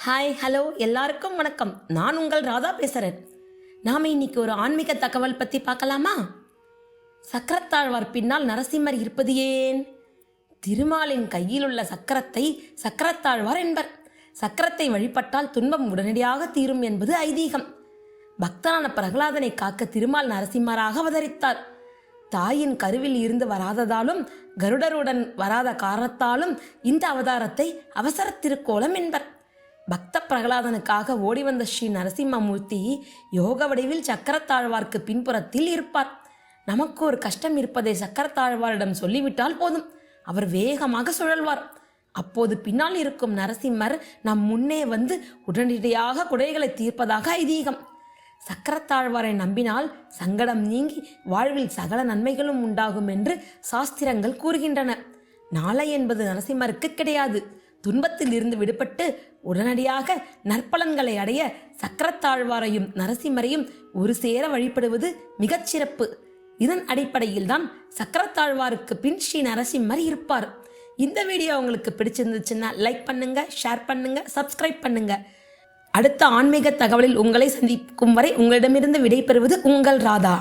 Hi hello எல்லாருக்கும் வணக்கம். நான் உங்கள் ராதா பேசுகிறேன். நாம் இன்னைக்கு ஒரு ஆன்மீக தகவல் பற்றி பார்க்கலாமா? சக்கரத்தாழ்வார் பின்னால் நரசிம்மர் இருப்பது ஏன்? திருமாலின் கையில் உள்ள சக்கரத்தை சக்கரத்தாழ்வார் என்பர். சக்கரத்தை வழிபட்டால் துன்பம் உடனடியாக தீரும் என்பது ஐதீகம். பக்தனான பிரகலாதனை காக்க திருமால் நரசிம்மராக அவதரித்தார். தாயின் கருவில் இருந்து வராததாலும் கருடருடன் வராத காரணத்தாலும் இந்த அவதாரத்தை அவசர திருக்கோலம் என்பர். பக்த பிரகலாதனுக்காக ஓடிவந்த ஸ்ரீ நரசிம்மமூர்த்தி யோக வடிவில் சக்கரத்தாழ்வார்க்கு பின்புறத்தில் இருப்பார். நமக்கு ஒரு கஷ்டம் இருப்பதை சக்கரத்தாழ்வாரிடம் சொல்லிவிட்டால் போதும், அவர் வேகமாக சுழல்வார். அப்போது பின்னால் இருக்கும் நரசிம்மர் நம் முன்னே வந்து உடனடியாக குறைகளை தீர்ப்பதாக ஐதீகம். சக்கரத்தாழ்வாரை நம்பினால் சங்கடம் நீங்கி வாழ்வில் சகல நன்மைகளும் உண்டாகும் என்று சாஸ்திரங்கள் கூறுகின்றன. நாளை என்பது நரசிம்மருக்கு கிடையாது. துன்பத்தில் இருந்து விடுபட்டு உடனடியாக நற்பலன்களை அடைய சக்கரத்தாழ்வாரையும் நரசிம்மரையும் ஒரு சேர வழிபடுவது மிகச்சிறப்பு. இதன் அடிப்படையில் தான் சக்கரத்தாழ்வாருக்கு பின் ஸ்ரீ நரசிம்மர் இருப்பார். இந்த வீடியோ உங்களுக்கு பிடிச்சிருந்துச்சுன்னா லைக் பண்ணுங்க, ஷேர் பண்ணுங்க, சப்ஸ்கிரைப் பண்ணுங்க. அடுத்த ஆன்மீக தகவலில் உங்களை சந்திக்கும் வரை உங்களிடமிருந்து விடைபெறுவது உங்கள் ராதா.